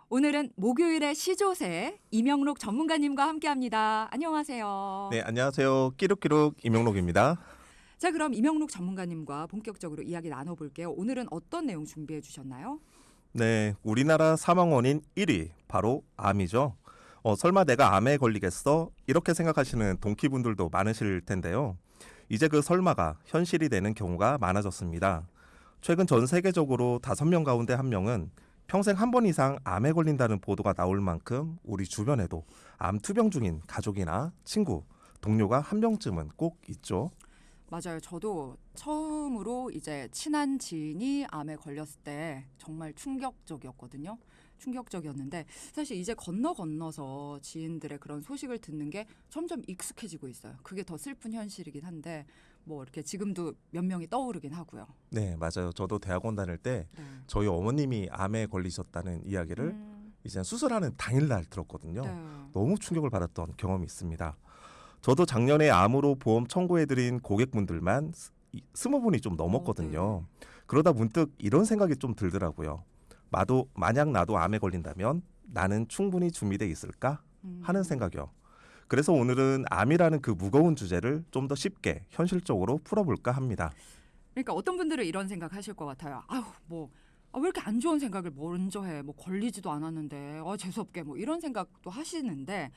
오늘은 목요일의 시조새 이명록 전문가님과 함께합니다. 안녕하세요. 네, 안녕하세요. 끼룩끼룩 이명록입니다. 자, 그럼 이명록 전문가님과 본격적으로 이야기 나눠볼게요. 오늘은 어떤 내용 준비해 주셨나요? 네, 우리나라 사망 원인 1위 바로 암이죠. 설마 내가 암에 걸리겠어? 이렇게 생각하시는 동키분들도 많으실 텐데요. 이제 그 설마가 현실이 되는 경우가 많아졌습니다. 최근 전 세계적으로 5명 가운데 1명은 평생 한 번 이상 암에 걸린다는 보도가 나올 만큼 우리 주변에도 암 투병 중인 가족이나 친구, 동료가 1명쯤은 꼭 있죠. 맞아요. 저도 처음으로 이제 친한 지인이 암에 걸렸을 때 정말 충격적이었거든요. 충격적이었는데 사실 이제 건너서 지인들의 그런 소식을 듣는 게 점점 익숙해지고 있어요. 그게 더 슬픈 현실이긴 한데 뭐 이렇게 지금도 몇 명이 떠오르긴 하고요. 네, 맞아요. 저도 대학원 다닐 때 네. 저희 어머님이 암에 걸리셨다는 이야기를 이제 수술하는 당일날 들었거든요. 네. 너무 충격을 받았던 경험이 있습니다. 저도 작년에 암으로 보험 청구해드린 고객분들만 20분이 좀 넘었거든요. 그러다 문득 이런 생각이 좀 들더라고요. 만약 나도 암에 걸린다면 나는 충분히 준비돼 있을까? 하는 생각이요. 그래서 오늘은 암이라는 그 무거운 주제를 좀 더 쉽게 현실적으로 풀어볼까 합니다. 그러니까 어떤 분들은 이런 생각하실 것 같아요. 아유, 뭐 왜 이렇게 안 좋은 생각을 먼저 해? 뭐 걸리지도 않았는데 재수없게 뭐 이런 생각도 하시는데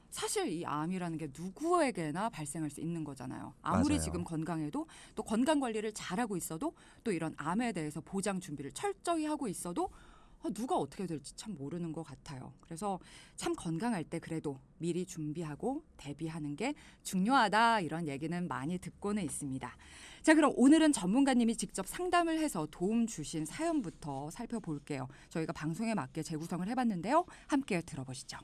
사실 이 암이라는 게 누구에게나 발생할 수 있는 거잖아요. 아무리 맞아요. 지금 건강해도 또 건강 관리를 잘하고 있어도 또 이런 암에 대해서 보장 준비를 철저히 하고 있어도 누가 어떻게 될지 참 모르는 것 같아요. 그래서 참 건강할 때 그래도 미리 준비하고 대비하는 게 중요하다 이런 얘기는 많이 듣고는 있습니다. 자, 그럼 오늘은 전문가님이 직접 상담을 해서 도움 주신 사연부터 살펴볼게요. 저희가 방송에 맞게 재구성을 해봤는데요. 함께 들어보시죠.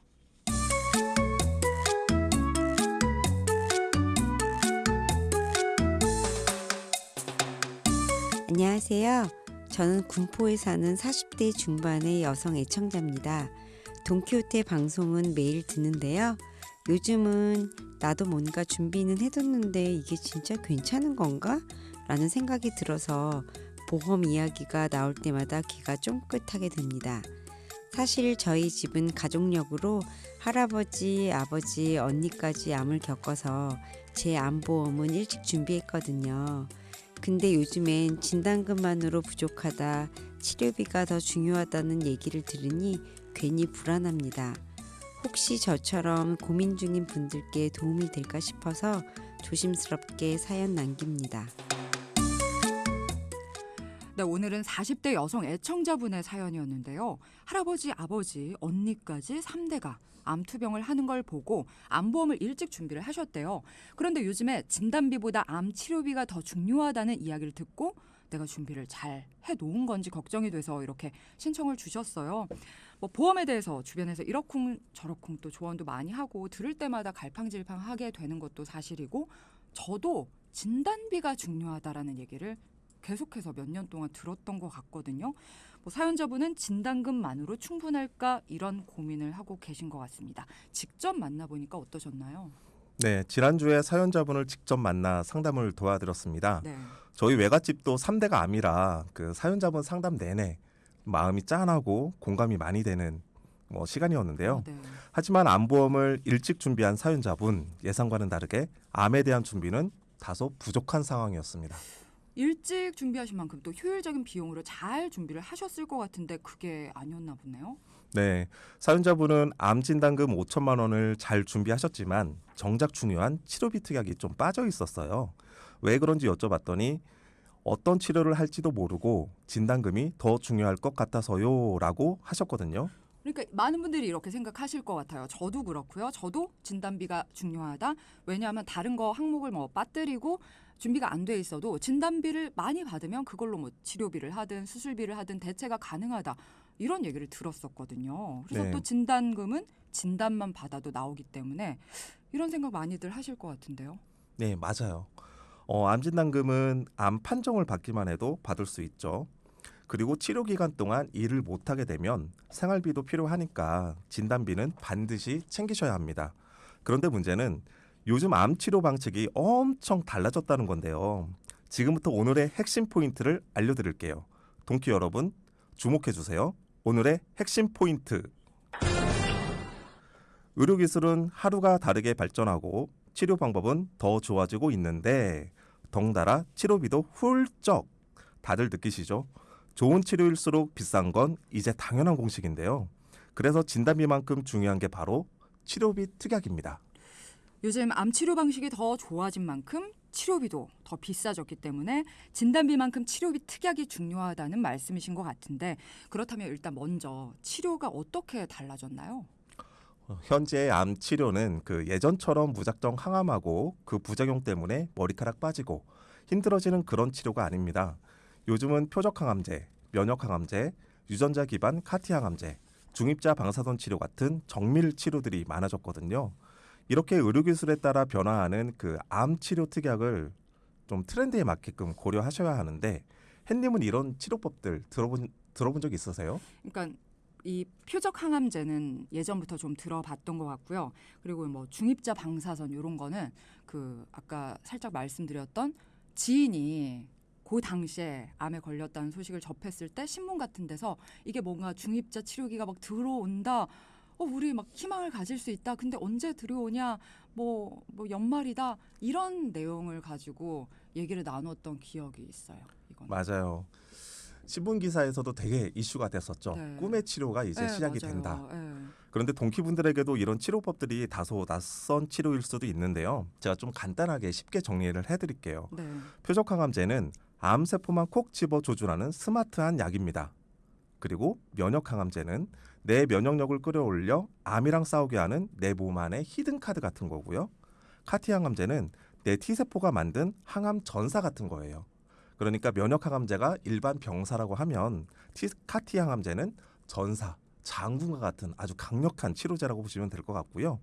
안녕하세요. 저는 군포에 사는 40대 중반의 여성 애청자입니다. 돈키호테 방송은 매일 듣는데요. 요즘은 나도 뭔가 준비는 해뒀는데 이게 진짜 괜찮은 건가? 라는 생각이 들어서 보험 이야기가 나올 때마다 귀가 쫑긋하게 됩니다. 사실 저희 집은 가족력으로 할아버지, 아버지, 언니까지 암을 겪어서 제 암보험은 일찍 준비했거든요. 근데 요즘엔 진단금만으로 부족하다, 치료비가 더 중요하다는 얘기를 들으니 괜히 불안합니다. 혹시 저처럼 고민 중인 분들께 도움이 될까 싶어서 조심스럽게 사연 남깁니다. 네, 오늘은 40대 여성 애청자분의 사연이었는데요. 할아버지, 아버지, 언니까지 3대가 암투병을 하는 걸 보고 암보험을 일찍 준비를 하셨대요. 그런데 요즘에 진단비보다 암 치료비가 더 중요하다는 이야기를 듣고 내가 준비를 잘 해놓은 건지 걱정이 돼서 이렇게 신청을 주셨어요. 뭐 보험에 대해서 주변에서 이러쿵 저러쿵 또 조언도 많이 하고 들을 때마다 갈팡질팡하게 되는 것도 사실이고 저도 진단비가 중요하다라는 얘기를 계속해서 몇 년 동안 들었던 것 같거든요. 뭐 사연자분은 진단금만으로 충분할까 이런 고민을 하고 계신 것 같습니다. 직접 만나보니까 어떠셨나요? 네, 지난주에 사연자분을 직접 만나 상담을 도와드렸습니다. 네. 저희 외갓집도 3대가 암이라 그 사연자분 상담 내내 마음이 짠하고 공감이 많이 되는 시간이었는데요. 네. 하지만 암보험을 일찍 준비한 사연자분 예상과는 다르게 암에 대한 준비는 다소 부족한 상황이었습니다. 일찍 준비하신 만큼 또 효율적인 비용으로 잘 준비를 하셨을 것 같은데 그게 아니었나 보네요. 네, 사연자분은 암 진단금 5천만 원을 잘 준비하셨지만 정작 중요한 치료비 특약이 좀 빠져 있었어요. 왜 그런지 여쭤봤더니 어떤 치료를 할지도 모르고 진단금이 더 중요할 것 같아서요 라고 하셨거든요. 그러니까 많은 분들이 이렇게 생각하실 것 같아요. 저도 그렇고요. 저도 진단비가 중요하다. 왜냐하면 다른 거 항목을 빠뜨리고 준비가 안 돼 있어도 진단비를 많이 받으면 그걸로 치료비를 하든 수술비를 하든 대체가 가능하다. 이런 얘기를 들었었거든요. 그래서 네. 또 진단금은 진단만 받아도 나오기 때문에 이런 생각 많이들 하실 것 같은데요. 네, 맞아요. 암 진단금은 암 판정을 받기만 해도 받을 수 있죠. 그리고 치료 기간 동안 일을 못하게 되면 생활비도 필요하니까 진단비는 반드시 챙기셔야 합니다. 그런데 문제는 요즘 암 치료 방식이 엄청 달라졌다는 건데요. 지금부터 오늘의 핵심 포인트를 알려드릴게요. 동키 여러분, 주목해 주세요. 오늘의 핵심 포인트. 의료기술은 하루가 다르게 발전하고 치료 방법은 더 좋아지고 있는데 덩달아 치료비도 훌쩍. 다들 느끼시죠? 좋은 치료일수록 비싼 건 이제 당연한 공식인데요. 그래서 진단비만큼 중요한 게 바로 치료비 특약입니다. 요즘 암 치료 방식이 더 좋아진 만큼 치료비도 더 비싸졌기 때문에 진단비만큼 치료비 특약이 중요하다는 말씀이신 것 같은데 그렇다면 일단 먼저 치료가 어떻게 달라졌나요? 현재 암 치료는 예전처럼 무작정 항암하고 그 부작용 때문에 머리카락 빠지고 힘들어지는 그런 치료가 아닙니다. 요즘은 표적 항암제, 면역 항암제, 유전자 기반 카티 항암제, 중입자 방사선 치료 같은 정밀 치료들이 많아졌거든요. 이렇게 의료기술에 따라 변화하는 암 치료 특약을 좀 트렌드에 맞게끔 고려하셔야 하는데 햇님은 이런 치료법들 들어본 적 있으세요? 그러니까 이 표적 항암제는 예전부터 좀 들어봤던 것 같고요. 그리고 뭐 중입자 방사선 이런 거는 아까 살짝 말씀드렸던 지인이 그 당시에 암에 걸렸다는 소식을 접했을 때 신문 같은 데서 이게 뭔가 중입자 치료기가 막 들어온다. 우리 막 희망을 가질 수 있다. 근데 언제 들어오냐? 뭐 연말이다. 이런 내용을 가지고 얘기를 나눴던 기억이 있어요. 이건. 맞아요. 신문 기사에서도 되게 이슈가 됐었죠. 네. 꿈의 치료가 이제 시작이 맞아요. 된다. 네. 그런데 동키분들에게도 이런 치료법들이 다소 낯선 치료일 수도 있는데요. 제가 좀 간단하게 쉽게 정리를 해드릴게요. 네. 표적 항암제는 암세포만 콕 집어 조준하는 스마트한 약입니다. 그리고 면역 항암제는 내 면역력을 끌어올려 암이랑 싸우게 하는 내 몸 안의 히든 카드 같은 거고요. 카티 항암제는 내 T세포가 만든 항암 전사 같은 거예요. 그러니까 면역 항암제가 일반 병사라고 하면 카티 항암제는 전사, 장군과 같은 아주 강력한 치료제라고 보시면 될 것 같고요.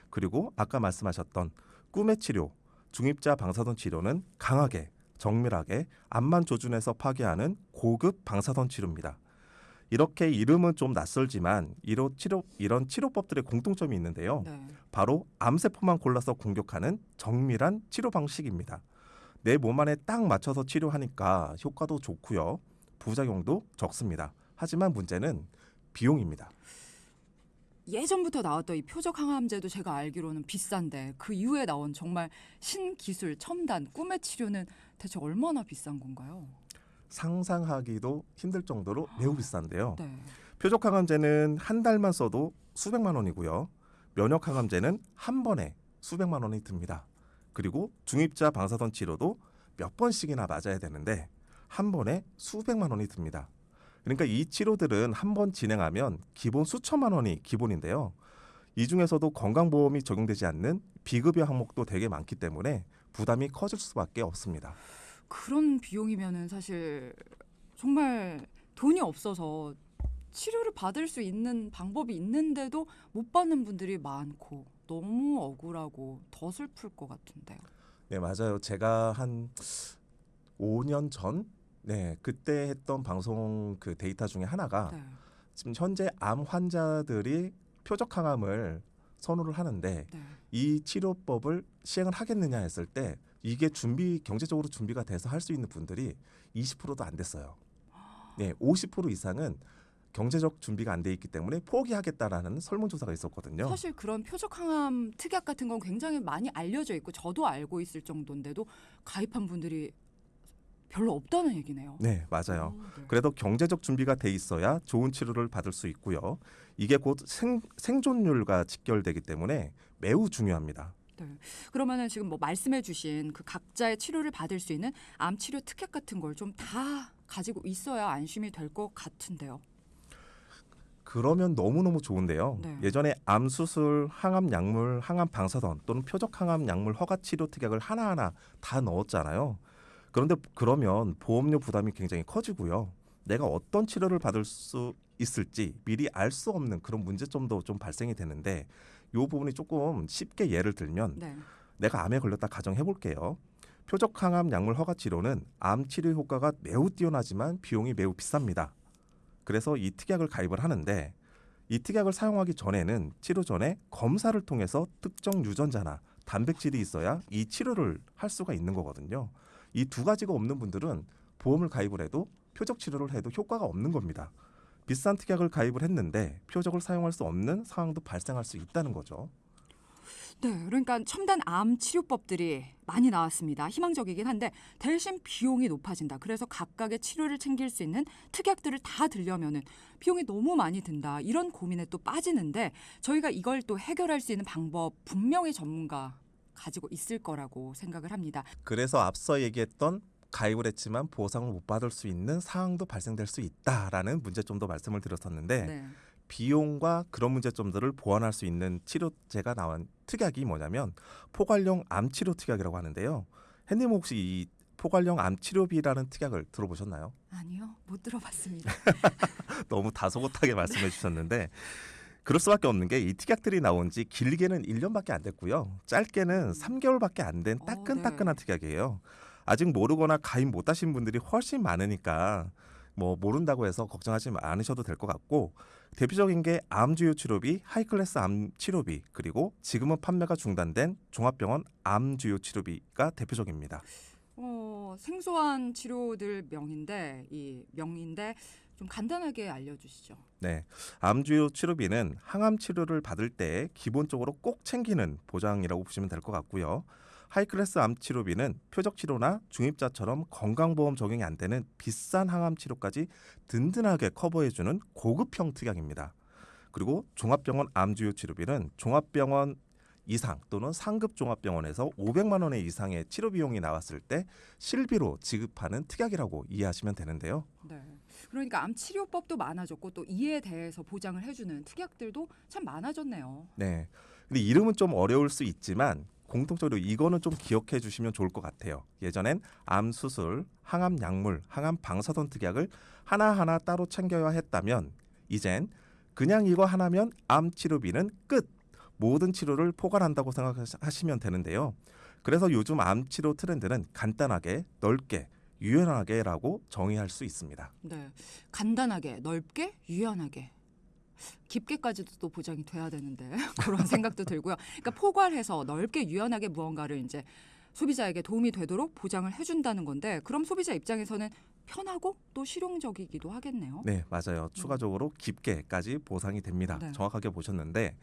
그리고 아까 말씀하셨던 꿈의 치료, 중입자 방사선 치료는 강하게, 정밀하게 암만 조준해서 파괴하는 고급 방사선 치료입니다. 이렇게 이름은 좀 낯설지만 이런 치료법들의 공통점이 있는데요. 네. 바로 암세포만 골라서 공격하는 정밀한 치료 방식입니다. 내 몸 안에 딱 맞춰서 치료하니까 효과도 좋고요. 부작용도 적습니다. 하지만 문제는 비용입니다. 예전부터 나왔던 이 표적 항암제도 제가 알기로는 비싼데 그 이후에 나온 정말 신기술 첨단 꿈의 치료는 대체 얼마나 비싼 건가요? 상상하기도 힘들 정도로 매우 비싼데요. 네. 표적 항암제는 한 달만 써도 수백만 원이고요. 면역 항암제는 한 번에 수백만 원이 듭니다. 그리고 중입자 방사선 치료도 몇 번씩이나 맞아야 되는데 한 번에 수백만 원이 듭니다. 그러니까 이 치료들은 한 번 진행하면 기본 수천만 원이 기본인데요. 이 중에서도 건강보험이 적용되지 않는 비급여 항목도 되게 많기 때문에 부담이 커질 수밖에 없습니다. 그런 비용이면은 사실 정말 돈이 없어서 치료를 받을 수 있는 방법이 있는데도 못 받는 분들이 많고 너무 억울하고 더 슬플 것 같은데요. 네, 맞아요. 제가 한 5년 전 그때 했던 방송 데이터 중에 하나가 네. 지금 현재 암 환자들이 표적 항암을 선호를 하는데 네. 이 치료법을 시행을 하겠느냐 했을 때 이게 경제적으로 준비가 돼서 할 수 있는 분들이 20%도 안 됐어요. 네, 50% 이상은 경제적 준비가 안 돼 있기 때문에 포기하겠다라는 설문조사가 있었거든요. 사실 그런 표적 항암 특약 같은 건 굉장히 많이 알려져 있고 저도 알고 있을 정도인데도 가입한 분들이 별로 없다는 얘기네요. 네, 맞아요. 네. 그래도 경제적 준비가 돼 있어야 좋은 치료를 받을 수 있고요. 이게 곧 생존율과 직결되기 때문에 매우 중요합니다. 네. 그러면은 지금 뭐 말씀해주신 그 각자의 치료를 받을 수 있는 암 치료 특약 같은 걸 좀 다 가지고 있어야 안심이 될 것 같은데요. 그러면 너무너무 좋은데요. 네. 예전에 암 수술, 항암 약물, 항암 방사선 또는 표적 항암 약물 허가 치료 특약을 하나하나 다 넣었잖아요. 그런데 그러면 보험료 부담이 굉장히 커지고요. 내가 어떤 치료를 받을 수 있을지 미리 알 수 없는 그런 문제점도 좀 발생이 되는데 이 부분이 조금 쉽게 예를 들면 네. 내가 암에 걸렸다 가정해 볼게요. 표적 항암 약물 허가 치료는 암 치료 효과가 매우 뛰어나지만 비용이 매우 비쌉니다. 그래서 이 특약을 가입을 하는데 이 특약을 사용하기 전에는 치료 전에 검사를 통해서 특정 유전자나 단백질이 있어야 이 치료를 할 수가 있는 거거든요. 이 두 가지가 없는 분들은 보험을 가입을 해도 표적 치료를 해도 효과가 없는 겁니다. 비싼 특약을 가입을 했는데 표적을 사용할 수 없는 상황도 발생할 수 있다는 거죠. 네, 그러니까 첨단 암 치료법들이 많이 나왔습니다. 희망적이긴 한데 대신 비용이 높아진다. 그래서 각각의 치료를 챙길 수 있는 특약들을 다 들려면은 비용이 너무 많이 든다. 이런 고민에 또 빠지는데 저희가 이걸 또 해결할 수 있는 방법 분명히 전문가 가지고 있을 거라고 생각을 합니다. 그래서 앞서 얘기했던 가입을 했지만 보상을 못 받을 수 있는 상황도 발생될 수 있다라는 문제점도 말씀을 드렸었는데 네. 비용과 그런 문제점들을 보완할 수 있는 치료제가 나온 특약이 뭐냐면 포괄형 암치료 특약이라고 하는데요. 햇님 혹시 이 포괄형 암치료비라는 특약을 들어보셨나요? 아니요, 못 들어봤습니다. 너무 다소곳하게 말씀해 주셨는데 그럴 수밖에 없는 게 이 특약들이 나온 지 길게는 1년밖에 안 됐고요. 짧게는 3개월밖에 안 된 따끈따끈한 특약이에요. 아직 모르거나 가입 못하신 분들이 훨씬 많으니까 뭐 모른다고 해서 걱정하지 않으셔도 될 것 같고 대표적인 게 암주요 치료비, 하이클래스 암 치료비 그리고 지금은 판매가 중단된 종합병원 암주요 치료비가 대표적입니다. 생소한 치료들 명인데 좀 간단하게 알려주시죠. 네, 암주요 치료비는 항암 치료를 받을 때 기본적으로 꼭 챙기는 보장이라고 보시면 될 것 같고요. 하이클래스 암 치료비는 표적 치료나 중입자처럼 건강보험 적용이 안 되는 비싼 항암 치료까지 든든하게 커버해주는 고급형 특약입니다. 그리고 종합병원 암주요 치료비는 종합병원 이상 또는 상급 종합병원에서 500만 원 이상의 치료 비용이 나왔을 때 실비로 지급하는 특약이라고 이해하시면 되는데요. 네. 그러니까 암 치료법도 많아졌고 또 이에 대해서 보장을 해주는 특약들도 참 많아졌네요. 네. 근데 이름은 좀 어려울 수 있지만 공통적으로 이거는 좀 기억해 주시면 좋을 것 같아요. 예전엔 암 수술, 항암 약물, 항암 방사선 특약을 하나하나 따로 챙겨야 했다면 이젠 그냥 이거 하나면 암 치료비는 끝. 모든 치료를 포괄한다고 생각하시면 되는데요. 그래서 요즘 암 치료 트렌드는 간단하게, 넓게, 유연하게라고 정의할 수 있습니다. 네. 간단하게, 넓게, 유연하게. 깊게까지도 또 보장이 돼야 되는데 그런 생각도 들고요. 그러니까 포괄해서 넓게 유연하게 무언가를 이제 소비자에게 도움이 되도록 보장을 해준다는 건데 그럼 소비자 입장에서는 편하고 또 실용적이기도 하겠네요. 네, 맞아요. 추가적으로 깊게까지 보상이 됩니다. 네. 정확하게 보셨는데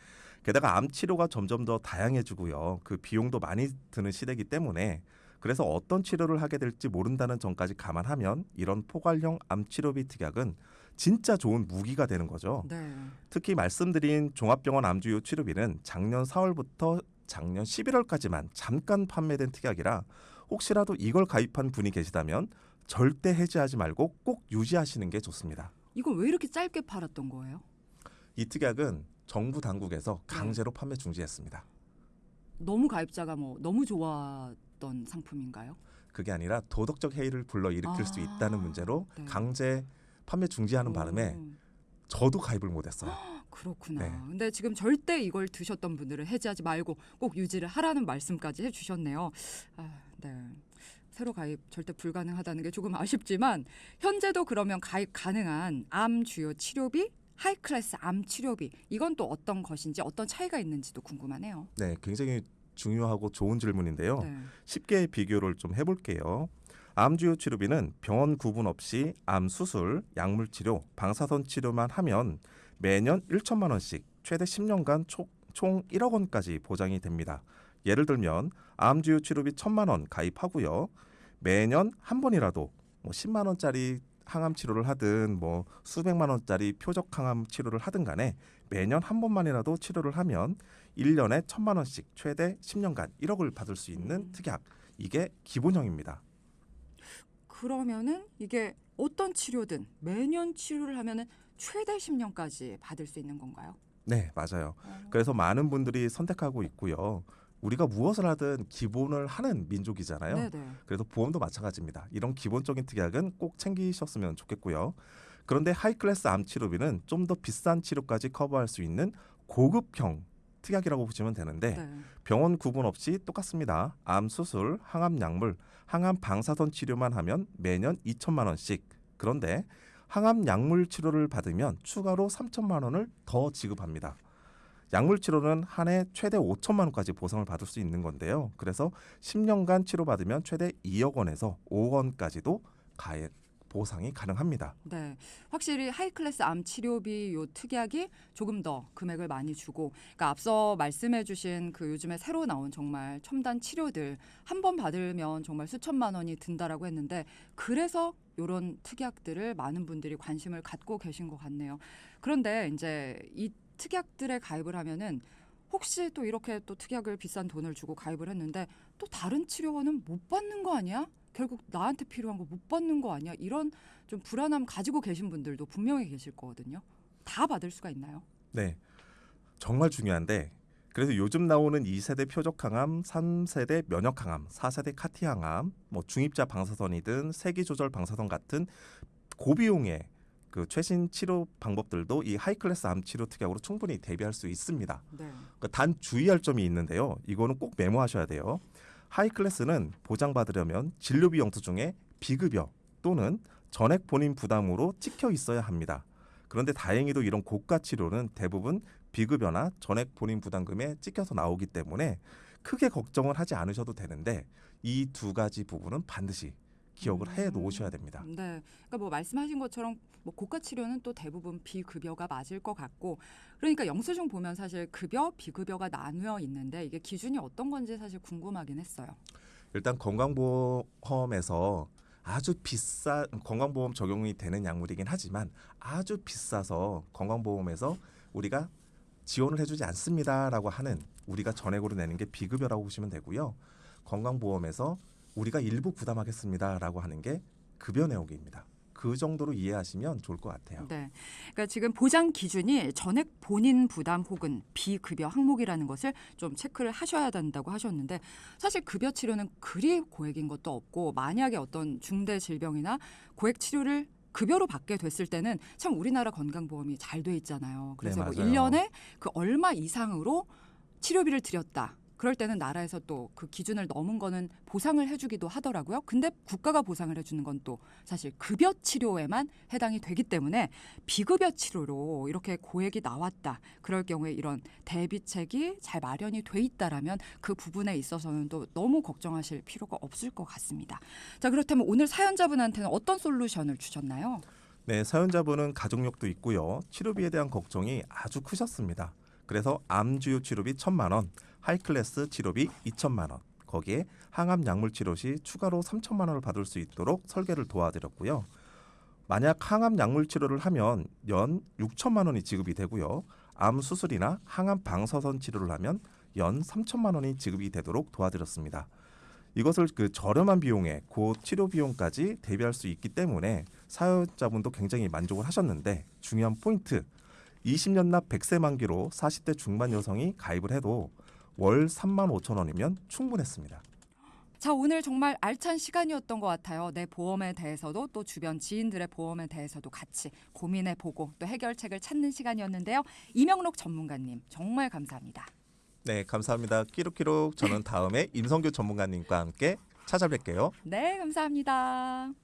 게다가 암 치료가 점점 더 다양해지고요. 그 비용도 많이 드는 시대이기 때문에 그래서 어떤 치료를 하게 될지 모른다는 점까지 감안하면 이런 포괄형 암 치료비 특약은 진짜 좋은 무기가 되는 거죠. 네. 특히 말씀드린 종합병원 암주요 치료비는 작년 4월부터 작년 11월까지만 잠깐 판매된 특약이라 혹시라도 이걸 가입한 분이 계시다면 절대 해지하지 말고 꼭 유지하시는 게 좋습니다. 이걸 왜 이렇게 짧게 팔았던 거예요? 이 특약은 정부 당국에서 강제로 판매 중지했습니다. 너무 가입자가 너무 좋아했던 상품인가요? 그게 아니라 도덕적 해이를 불러일으킬 수 있다는 문제로 네. 강제 판매 중지하는 바람에 저도 가입을 못했어요. 그렇구나. 네. 근데 지금 절대 이걸 드셨던 분들은 해지하지 말고 꼭 유지를 하라는 말씀까지 해주셨네요. 네. 새로 가입 절대 불가능하다는 게 조금 아쉽지만 현재도 그러면 가입 가능한 암 주요 치료비, 하이클래스 암 치료비 이건 또 어떤 것인지 어떤 차이가 있는지도 궁금하네요. 네, 굉장히 중요하고 좋은 질문인데요. 네. 쉽게 비교를 좀 해볼게요. 암주요 치료비는 병원 구분 없이 암 수술, 약물 치료, 방사선 치료만 하면 매년 1천만 원씩 최대 10년간 총 1억 원까지 보장이 됩니다. 예를 들면 암주요 치료비 1,000만 원 가입하고요. 매년 한 번이라도 10만 원짜리 항암 치료를 하든 수백만 원짜리 표적 항암 치료를 하든 간에 매년 한 번만이라도 치료를 하면 1년에 1,000만 원씩 최대 10년간 1억을 받을 수 있는 특약. 이게 기본형입니다. 그러면은 이게 어떤 치료든 매년 치료를 하면은 최대 10년까지 받을 수 있는 건가요? 네, 맞아요. 그래서 많은 분들이 선택하고 있고요. 우리가 무엇을 하든 기본을 하는 민족이잖아요. 네네. 그래서 보험도 마찬가지입니다. 이런 기본적인 특약은 꼭 챙기셨으면 좋겠고요. 그런데 하이클래스 암 치료비는 좀 더 비싼 치료까지 커버할 수 있는 고급형 특약이라고 보시면 되는데 네. 병원 구분 없이 똑같습니다. 암 수술, 항암 약물, 항암 방사선 치료만 하면 매년 2천만 원씩. 그런데 항암 약물 치료를 받으면 추가로 3천만 원을 더 지급합니다. 약물 치료는 한 해 최대 5천만 원까지 보상을 받을 수 있는 건데요. 그래서 10년간 치료받으면 최대 2억 원에서 5억 원까지도 보상이 가능합니다. 네, 확실히 하이클래스 암 치료비 요 특약이 조금 더 금액을 많이 주고, 그러니까 앞서 말씀해주신 그 요즘에 새로 나온 정말 첨단 치료들 한 번 받으면 정말 수천만 원이 든다라고 했는데, 그래서 이런 특약들을 많은 분들이 관심을 갖고 계신 것 같네요. 그런데 이제 이 특약들에 가입을 하면은 혹시 또 이렇게 또 특약을 비싼 돈을 주고 가입을 했는데 또 다른 치료원은 못 받는 거 아니야? 결국 나한테 필요한 거 못 받는 거 아니야? 이런 좀 불안함 가지고 계신 분들도 분명히 계실 거거든요. 다 받을 수가 있나요? 네, 정말 중요한데 그래서 요즘 나오는 2세대 표적항암, 3세대 면역항암, 4세대 카티항암, 뭐 중입자 방사선이든 세기조절 방사선 같은 고비용의 그 최신 치료 방법들도 이 하이클래스 암 치료 특약으로 충분히 대비할 수 있습니다. 네. 그러니까 단 주의할 점이 있는데요. 이거는 꼭 메모하셔야 돼요. 하이클래스는 보장받으려면 진료비 영수 중에 비급여 또는 전액 본인 부담으로 찍혀 있어야 합니다. 그런데 다행히도 이런 고가 치료는 대부분 비급여나 전액 본인 부담금에 찍혀서 나오기 때문에 크게 걱정을 하지 않으셔도 되는데 이 두 가지 부분은 반드시 기억을 해 놓으셔야 됩니다. 네. 그러니까 뭐 말씀하신 것처럼 뭐 고가 치료는 또 대부분 비급여가 맞을 것 같고, 그러니까 영수증 보면 사실 급여, 비급여가 나뉘어 있는데 이게 기준이 어떤 건지 사실 궁금하긴 했어요. 일단 건강보험에서 아주 비싼 건강보험 적용이 되는 약물이긴 하지만 아주 비싸서 건강보험에서 우리가 지원을 해주지 않습니다라고 하는 우리가 전액으로 내는 게 비급여라고 보시면 되고요. 건강보험에서 우리가 일부 부담하겠습니다라고 하는 게 급여 내역입니다. 그 정도로 이해하시면 좋을 것 같아요. 네. 그러니까 지금 보장 기준이 전액 본인 부담 혹은 비급여 항목이라는 것을 좀 체크를 하셔야 된다고 하셨는데, 사실 급여 치료는 그리 고액인 것도 없고, 만약에 어떤 중대 질병이나 고액 치료를 급여로 받게 됐을 때는 참 우리나라 건강보험이 잘 돼 있잖아요. 그래서 네, 뭐 맞아요. 1년에 그 얼마 이상으로 치료비를 들였다. 그럴 때는 나라에서 또 그 기준을 넘은 거는 보상을 해주기도 하더라고요. 근데 국가가 보상을 해주는 건 또 사실 급여 치료에만 해당이 되기 때문에 비급여 치료로 이렇게 고액이 나왔다. 그럴 경우에 이런 대비책이 잘 마련이 돼 있다라면 그 부분에 있어서는 또 너무 걱정하실 필요가 없을 것 같습니다. 자, 그렇다면 오늘 사연자분한테는 어떤 솔루션을 주셨나요? 네, 사연자분은 가족력도 있고요. 치료비에 대한 걱정이 아주 크셨습니다. 그래서 암 주요 치료비 1,000만 원, 하이클래스 치료비 2,000만 원, 거기에 항암 약물 치료 시 추가로 3,000만 원을 받을 수 있도록 설계를 도와드렸고요. 만약 항암 약물 치료를 하면 연 6천만 원이 지급이 되고요. 암 수술이나 항암 방사선 치료를 하면 연 3천만 원이 지급이 되도록 도와드렸습니다. 이것을 그 저렴한 비용에 고 치료 비용까지 대비할 수 있기 때문에 사연자분도 굉장히 만족을 하셨는데, 중요한 포인트, 20년 납 100세 만기로 40대 중반 여성이 가입을 해도 월 3만 5천 원이면 충분했습니다. 자, 오늘 정말 알찬 시간이었던 것 같아요. 내 보험에 대해서도 또 주변 지인들의 보험에 대해서도 같이 고민해보고 또 해결책을 찾는 시간이었는데요. 이명록 전문가님 정말 감사합니다. 네, 감사합니다. 끼룩끼룩. 저는 다음에 임성규 전문가님과 함께 찾아뵐게요. 네, 감사합니다.